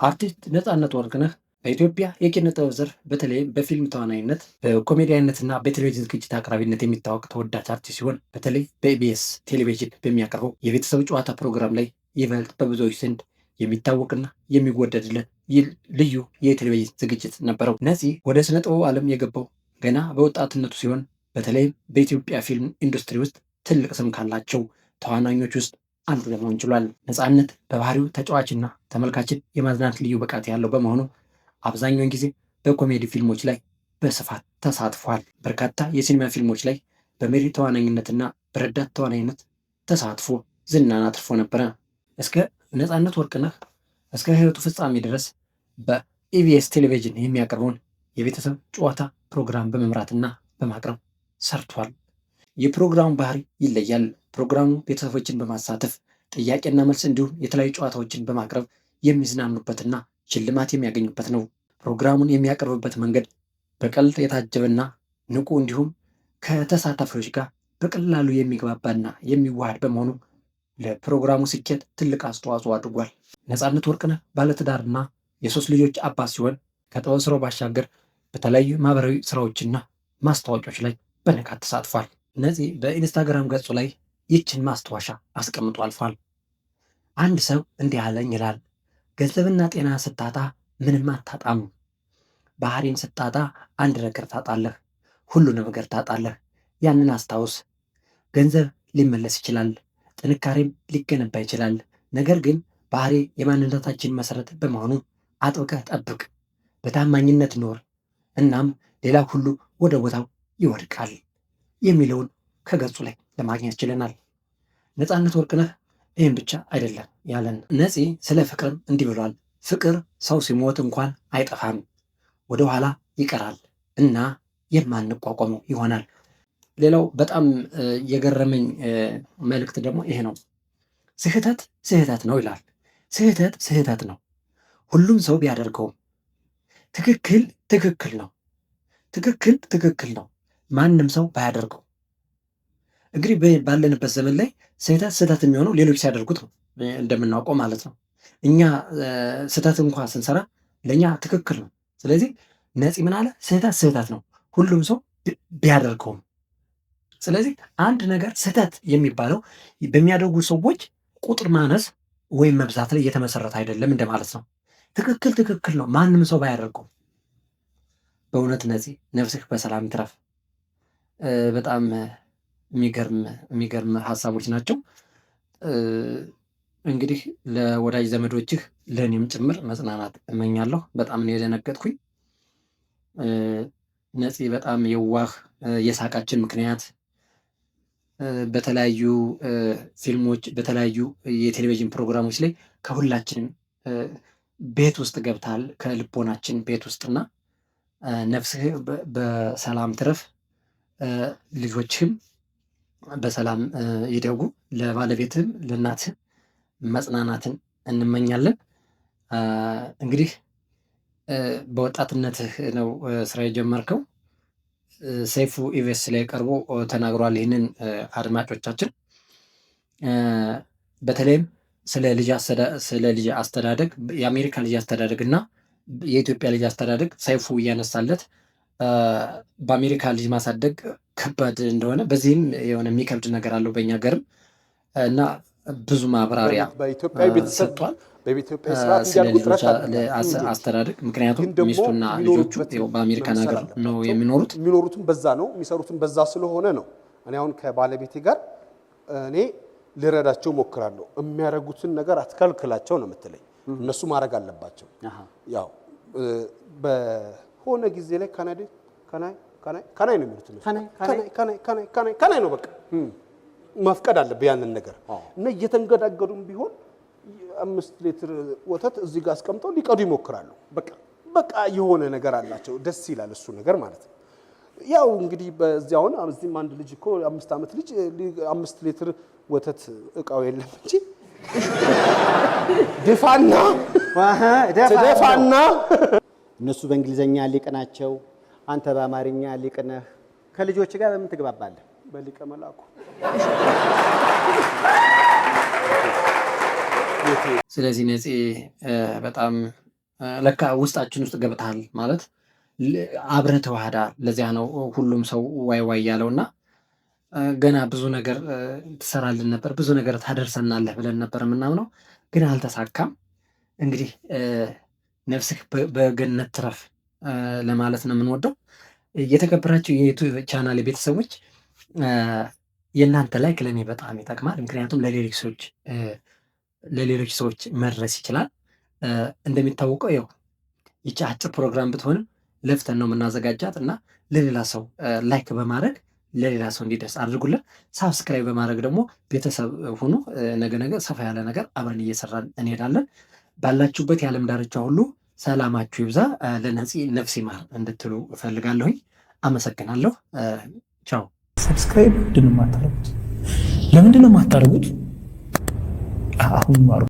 አርቲስት ነፃነት ወርቅነህ በኢትዮጵያ የኪነ ጥበብ ዘርፍ በተለይም በፊልም ተዋናይነት በኮሜዲያነትና በቴሌቪዥን ዝግጅት አቅራቢነት የሚታወቅ ተወዳጅ አርቲስት ሲሆን በተለይ በኢቢኤስ ቴሌቪዥን በሚያቀርበው የቤተሰብ ጨዋታ ፕሮግራም ላይ ይበልጥ በብዙዎች ዘንድ የሚታወቅና የሚወደድለት ልዩ የቴሌቪዥን ዝግጅት ነበረው። ነፂ ወደ ስነ ጥበቡ ዓለም የገባው ገና በወጣትነቱ ሲሆን በተለይም በኢትዮጵያ ፊልም ኢንዱስትሪ ውስጥ ትልቅ ስም ካላቸው ተዋናኞች ውስጥ አንዱ ለመሆን ችሏል። ነፃነት በባህሪው ተጫዋችና ተመልካችን የማዝናናት ልዩ ብቃት ያለው በመሆኑ አብዛኛውን ጊዜ በኮሜዲ ፊልሞች ላይ በስፋት ተሳትፏል። በርካታ የሲኒማ ፊልሞች ላይ በመሪ ተዋናኝነትና በረዳት ተዋናኝነት ተሳትፎ ዝናን አትርፎ ነበረ። እስከ ነፃነት ወርቅነህ እስከ ሕይወቱ ፍጻሜ ድረስ በኢቢኤስ ቴሌቪዥን የሚያቀርበውን የቤተሰብ ጨዋታ ፕሮግራም በመምራትና በማቅረብ ሰርቷል። የፕሮግራሙ ባህሪ ይለያል። ፕሮግራሙ ቤተሰቦችን በማሳተፍ ጥያቄና መልስ እንዲሁም የተለያዩ ጨዋታዎችን በማቅረብ የሚዝናኑበትና ሽልማት የሚያገኙበት ነው። ፕሮግራሙን የሚያቀርብበት መንገድ በቀልድ የታጀበና ንቁ እንዲሁም ከተሳታፊዎች ጋር በቀላሉ የሚግባባና የሚዋሃድ በመሆኑ ለፕሮግራሙ ስኬት ትልቅ አስተዋጽኦ አድርጓል። ነፃነት ወርቅነህ ባለትዳርና የሶስት ልጆች አባት ሲሆን ከጥበብ ስራው ባሻገር በተለያዩ ማህበራዊ ስራዎችና ማስታወቂያዎች ላይ በንቃት ተሳትፏል። ነፂ በኢንስታግራም ገጹ ላይ ይችን ማስታወሻ አስቀምጦ አልፏል። አንድ ሰው እንዲህ አለኝ ይላል፣ ገንዘብና ጤና ስታጣ ምንም አታጣም። ባህሪን ስታጣ አንድ ነገር ታጣለህ፣ ሁሉንም ነገር ታጣለህ። ያንን አስታውስ። ገንዘብ ሊመለስ ይችላል፣ ጥንካሬም ሊገነባ ይችላል። ነገር ግን ባህሪ የማንነታችን መሰረት በመሆኑ አጥብቀህ ጠብቅ፣ በታማኝነት ኖር፣ እናም ሌላ ሁሉ ወደ ቦታው ይወድቃል የሚለውን ከገጹ ላይ ለማግኘት ችለናል። ነፃነት ወርቅነህ ይህም ብቻ አይደለም ያለን። ነፂ ስለ ፍቅርም እንዲህ ብሏል። ፍቅር ሰው ሲሞት እንኳን አይጠፋም፣ ወደኋላ ይቀራል እና የማንቋቋመው ይሆናል። ሌላው በጣም የገረመኝ መልእክት ደግሞ ይሄ ነው። ስህተት ስህተት ነው ይላል። ስህተት ስህተት ነው፣ ሁሉም ሰው ቢያደርገውም። ትክክል ትክክል ነው፣ ትክክል ትክክል ነው፣ ማንም ሰው ባያደርገው። እንግዲህ ባለንበት ዘመን ላይ ስህተት ስህተት የሚሆነው ሌሎች ሲያደርጉት ነው እንደምናውቀው ማለት ነው። እኛ ስህተት እንኳ ስንሰራ ለእኛ ትክክል ነው። ስለዚህ ነፂ ምን አለ? ስህተት ስህተት ነው፣ ሁሉም ሰው ቢያደርገውም። ስለዚህ አንድ ነገር ስህተት የሚባለው በሚያደርጉ ሰዎች ቁጥር ማነስ ወይም መብዛት ላይ እየተመሰረተ አይደለም እንደማለት ነው። ትክክል ትክክል ነው፣ ማንም ሰው ባያደርገው። በእውነት ነፂ ነፍስህ በሰላም ትረፍ። በጣም የሚገርም ሀሳቦች ናቸው። እንግዲህ ለወዳጅ ዘመዶችህ ለእኔም ጭምር መጽናናት እመኛለሁ። በጣም ነው የደነገጥኩኝ። ነፂ በጣም የዋህ የሳቃችን ምክንያት በተለያዩ ፊልሞች በተለያዩ የቴሌቪዥን ፕሮግራሞች ላይ ከሁላችንም ቤት ውስጥ ገብታል፣ ከልቦናችን ቤት ውስጥና ነፍስህ በሰላም ትረፍ። ልጆችህም በሰላም ይደጉ። ለባለቤትህም ለእናትህም መጽናናትን እንመኛለን። እንግዲህ በወጣትነትህ ነው ስራ የጀመርከው። ሰይፉ ኢቢኤስ ላይ ቀርቦ ተናግሯል። ይህንን አድማጮቻችን በተለይም ስለ ልጅ አስተዳደግ የአሜሪካ ልጅ አስተዳደግ እና የኢትዮጵያ ልጅ አስተዳደግ ሰይፉ እያነሳለት በአሜሪካ ልጅ ማሳደግ ከባድ እንደሆነ በዚህም የሆነ የሚከብድ ነገር አለው በእኛ ሀገርም እና ብዙ ማብራሪያ ሰጥቷል ስለ ልጆች አስተዳደግ። ምክንያቱም ሚስቱና ልጆቹ በአሜሪካን ሀገር ነው የሚኖሩትም በዛ ነው የሚሰሩትም በዛ ስለሆነ ነው። እኔ አሁን ከባለቤቴ ጋር እኔ ልረዳቸው ሞክራለሁ። የሚያደርጉትን ነገር አትከልክላቸው ነው የምትለኝ። እነሱ ማድረግ አለባቸው። ያው በሆነ ጊዜ ላይ ከናይ ነው የሚሉት። ከናይ ነው በቃ መፍቀድ አለብህ ያንን ነገር እና እየተንገዳገዱም ቢሆን 5 ሊትር ወተት እዚህ ጋር አስቀምጠው ሊቀዱ ይሞክራሉ። በቃ የሆነ ነገር አላቸው። ደስ ይላል እሱ ነገር ማለት ነው። ያው እንግዲህ በዚያውን እዚህም አንድ ልጅ እኮ 5 ዓመት ልጅ 5 ሊትር ወተት እቃው የለም እንጂ ድፋና እነሱ በእንግሊዘኛ ሊቅ ናቸው፣ አንተ በአማርኛ ሊቅ ነህ። ከልጆች ጋር በምን ትግባባለህ? በሊቀ መላኩ። ስለዚህ ነፂ በጣም ለካ ውስጣችን ውስጥ ገብተሃል ማለት አብረህ ተዋህዳል። ለዚያ ነው ሁሉም ሰው ዋይ ዋይ ያለውና ገና ብዙ ነገር ትሰራልን ነበር፣ ብዙ ነገር ታደርሰናለህ ብለን ነበር የምናምነው፣ ግን አልተሳካም። እንግዲህ ነፍስህ በገነት ትረፍ ለማለት ነው የምንወደው። የተከበራችሁ የዩቱብ ቻናል ቤተሰቦች የእናንተ ላይክ ለእኔ በጣም ይጠቅማል። ምክንያቱም ለሌሎች ሰዎች መድረስ ይችላል። እንደሚታወቀው ያው ይቺ አጭር ፕሮግራም ብትሆንም ለፍተን ነው የምናዘጋጃት እና ለሌላ ሰው ላይክ በማድረግ ለሌላ ሰው እንዲደርስ አድርጉልን። ሳብስክራይብ በማድረግ ደግሞ ቤተሰብ ሁኑ። ነገ ሰፋ ያለ ነገር አብረን እየሰራን እንሄዳለን። ባላችሁበት የዓለም ዳርቻ ሁሉ ሰላማችሁ ይብዛ። ለነፂ ነፍስ ይማር እንድትሉ እፈልጋለሁኝ። አመሰግናለሁ። ቻው። ሰብስክራይብ ለምንድን ነው የማታደርጉት? አሁን ማሩ